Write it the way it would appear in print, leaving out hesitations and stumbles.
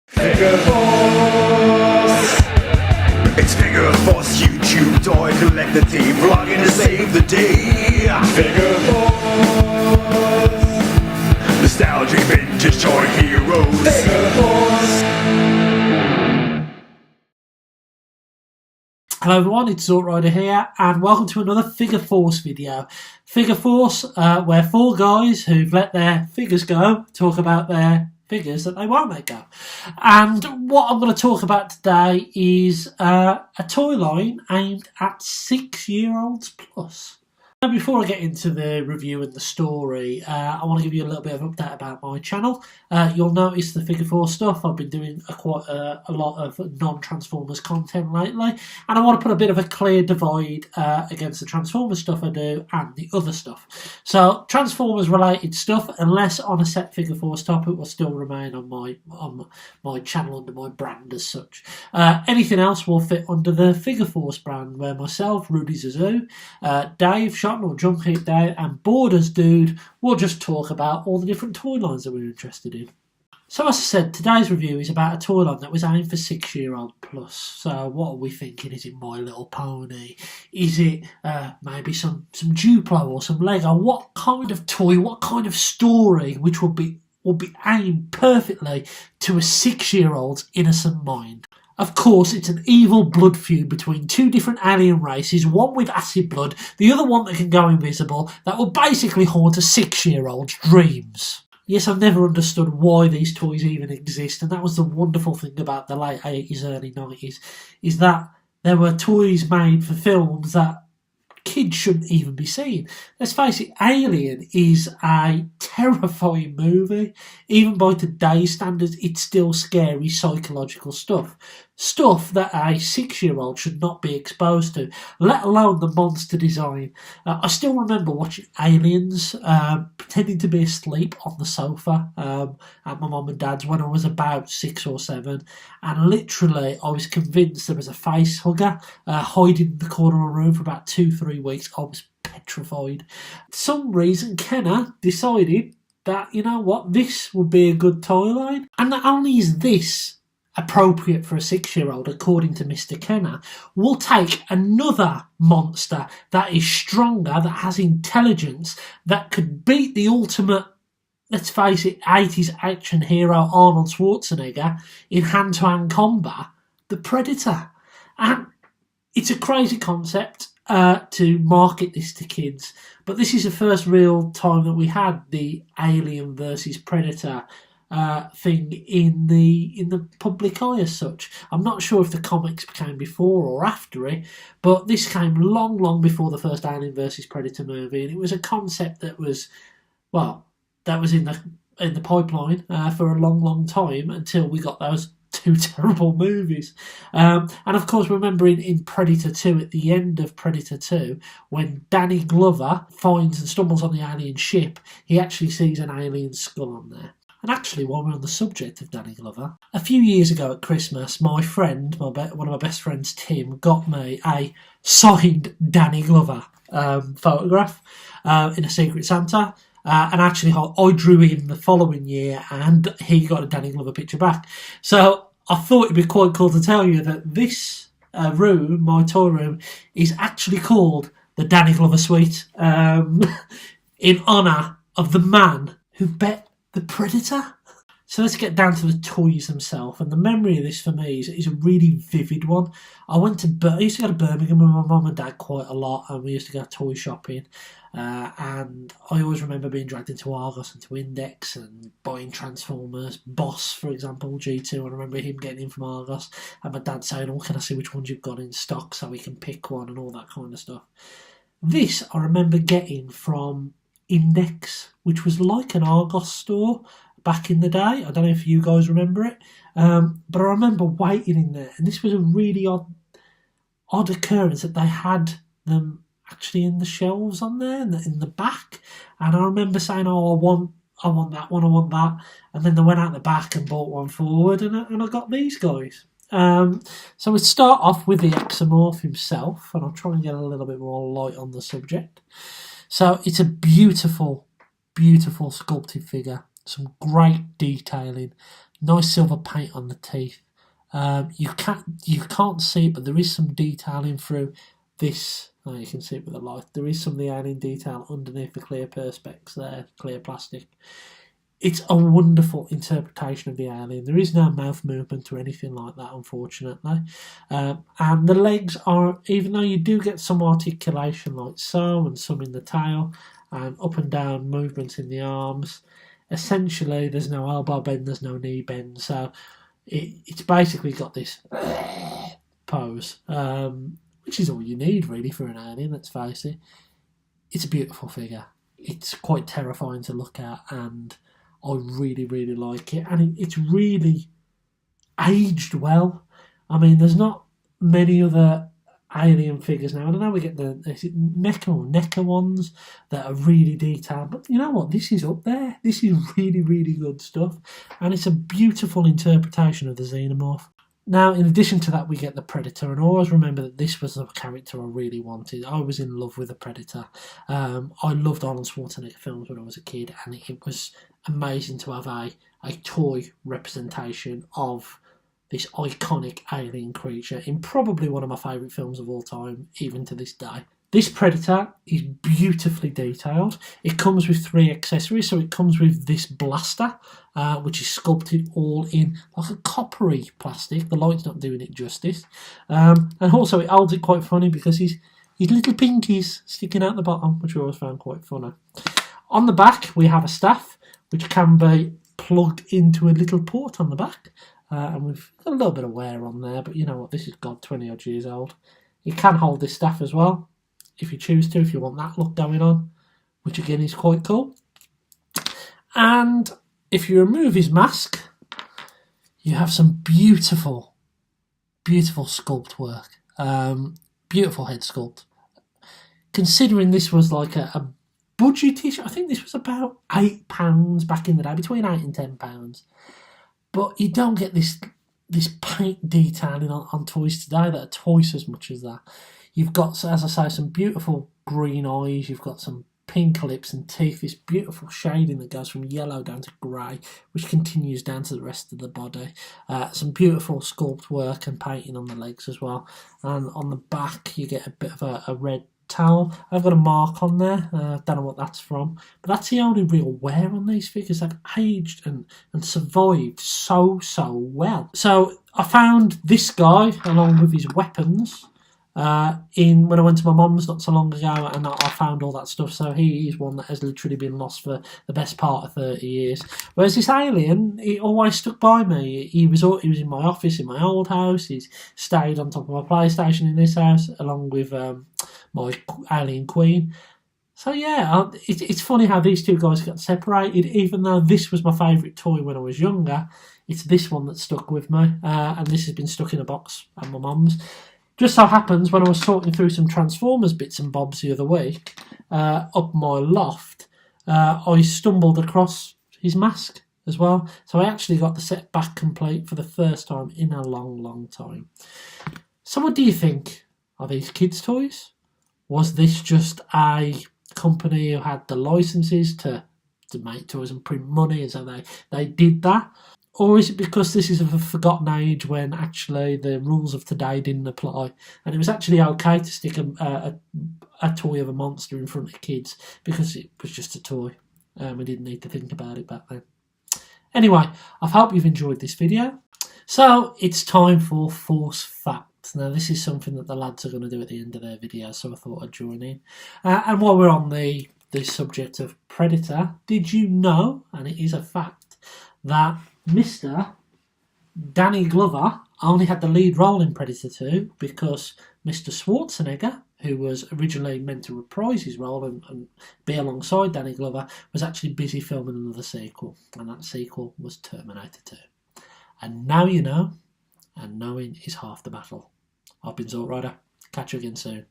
FOURce! It's FOURce, YouTube toy collector team vlogging to save the day. FOURce! Nostalgic vintage toy heroes. FOURce! Hello everyone, it's Rider here and welcome to another FOURce video. FOURce, where four guys who've let their figures go talk about their figures that they won't let go. And what I'm going to talk about today is a toy line aimed at 6-year-olds plus. Now, before I get into the review and the story, I want to give you a little bit of an update about my channel. You'll notice the FOURce stuff. I've been doing quite a lot of non-Transformers content lately, and I want to put a bit of a clear divide against the Transformers stuff I do and the other stuff. So Transformers related stuff, unless on a set FOURce topic, will still remain on my channel under my brand as such. Anything else will fit under the FOURce brand, where myself, Rudy Zazoo, Dave, or Jump Hit Day and Borders Dude will just talk about all the different toy lines that we're interested in. So as I said, today's review is about a toy line that was aimed for 6-year-old plus. So what are we thinking? Is it My Little Pony? Is it maybe some Duplo or some Lego? What kind of toy, what kind of story which will be aimed perfectly to a 6-year-old's innocent mind? Of course, it's an evil blood feud between two different alien races, one with acid blood, the other one that can go invisible, that will basically haunt a 6-year-old's dreams. Yes, I've never understood why these toys even exist, and that was the wonderful thing about the late 80s, early 90s, is that there were toys made for films that kids shouldn't even be seeing. Let's face it, Alien is a terrifying movie. Even by today's standards, it's still scary psychological stuff. Stuff that a 6-year-old should not be exposed to, let alone the monster design. I still remember watching Aliens, pretending to be asleep on the sofa at my mum and dad's when I was about 6 or 7, and literally I was convinced there was a face hugger hiding in the corner of a room for about 2-3 weeks. I was petrified. For some reason, Kenner decided that, you know what, this would be a good toy line. And not only is this appropriate for a 6-year-old, according to Mr. Kenner, we'll take another monster that is stronger, that has intelligence, that could beat the ultimate, let's face it, 80s action hero Arnold Schwarzenegger in hand-to-hand combat, the Predator. And it's a crazy concept to market this to kids, but this is the first real time that we had the Alien versus Predator thing in the public eye as such. I'm not sure if the comics came before or after it, but this came long before the first Alien vs Predator movie, and it was a concept that was, well, that was in the pipeline for a long time until we got those two terrible movies. And of course, remember in Predator 2, at the end of Predator 2, when Danny Glover finds and stumbles on the alien ship, he actually sees an alien skull on there. And actually, while we're on the subject of Danny Glover, a few years ago at Christmas, my friend, one of my best friends, Tim, got me a signed Danny Glover photograph in a Secret Santa. And actually, I drew him the following year, and he got a Danny Glover picture back. So I thought it'd be quite cool to tell you that this room, my toy room, is actually called the Danny Glover Suite, in honour of the man who bet the Predator. So let's get down to the toys themselves, and the memory of this for me is a really vivid one. I used to go to Birmingham with my mum and dad quite a lot, and we used to go toy shopping, and I always remember being dragged into Argos and to Index and buying Transformers, Boss for example, G2, and I remember him getting in from Argos and my dad saying, oh, can I see which ones you've got in stock so we can pick one and all that kind of stuff. This I remember getting from Index, which was like an Argos store back in the day. I don't know if you guys remember it, but I remember waiting in there, and this was a really odd occurrence that they had them actually in the shelves on there in the back, and I remember saying, oh, I want that one, I want that, and then they went out the back and bought one forward, and I got these guys. So we start off with the Exomorph himself, and I'll try and get a little bit more light on the subject. So it's a beautiful sculpted figure, some great detailing, Nice silver paint on the teeth. You can't see it, but there is some detailing through this. Oh, you can see it with the light. There is some of the alien detail underneath the clear perspex there, clear plastic. It's a wonderful interpretation of the alien. There is no mouth movement or anything like that, unfortunately. And the legs are, even though you do get some articulation like so, and some in the tail, and up and down movements in the arms, essentially there's no elbow bend, there's no knee bend, so it's basically got this pose, which is all you need really for an alien, let's face it. It's a beautiful figure. It's quite terrifying to look at, and I really, really like it. And it's really aged well. I mean, there's not many other alien figures now. I don't know, we get the NECA ones that are really detailed, but you know what, this is up there. This is really, really good stuff, and it's a beautiful interpretation of the xenomorph. Now, in addition to that, we get the Predator, and I always remember that this was a character I really wanted. I was in love with the Predator. I loved Arnold Schwarzenegger films when I was a kid, and it was amazing to have a toy representation of this iconic alien creature in probably one of my favourite films of all time, even to this day. This Predator is beautifully detailed. It comes with 3 accessories. So it comes with this blaster, which is sculpted all in like a coppery plastic. The light's not doing it justice. And also it holds it quite funny because his little pinkies sticking out the bottom, which I always found quite funny. On the back, we have a staff, which can be plugged into a little port on the back. And we've got a little bit of wear on there, but you know what, this is 20 odd years old. You can hold this staff as well, if you choose to, if you want that look going on, which again is quite cool. And if you remove his mask, you have some beautiful, beautiful sculpt work. Beautiful head sculpt. Considering this was like a budgetish, I think this was about £8 back in the day, between £8 and £10. But you don't get this paint detailing on toys today that are twice as much as that. You've got, as I say, some beautiful green eyes. You've got some pink lips and teeth. This beautiful shading that goes from yellow down to grey, which continues down to the rest of the body. Some beautiful sculpt work and painting on the legs as well. And on the back, you get a bit of a red towel. I've got a mark on there. Don't know what that's from. But that's the only real wear on these figures. They've aged and survived so well. So I found this guy along with his weapons when I went to my mum's not so long ago, and I found all that stuff. So he is one that has literally been lost for the best part of 30 years. Whereas this alien, he always stuck by me. He was in my office in my old house. He's stayed on top of my PlayStation in this house, along with my alien queen. So yeah, it's funny how these two guys got separated. Even though this was my favourite toy when I was younger, it's this one that stuck with me, and this has been stuck in a box at my mum's. Just so happens, when I was sorting through some Transformers bits and bobs the other week, up my loft, I stumbled across his mask as well. So I actually got the set back complete for the first time in a long time. So what do you think? Are these kids' toys? Was this just a company who had the licenses to make toys and print money, and so they did that? Or is it because this is of a forgotten age when actually the rules of today didn't apply, and it was actually okay to stick a toy of a monster in front of kids because it was just a toy? We didn't need to think about it back then. Anyway, I hope you've enjoyed this video. So it's time for FOURce Facts. Now this is something that the lads are going to do at the end of their video, so I thought I'd join in. And while we're on the subject of Predator, did you know, and it is a fact, that Mr. Danny Glover only had the lead role in Predator 2 because Mr. Schwarzenegger, who was originally meant to reprise his role and be alongside Danny Glover, was actually busy filming another sequel, and that sequel was Terminator 2. And now you know, and knowing is half the battle. I've been Zort Rider. Catch you again soon.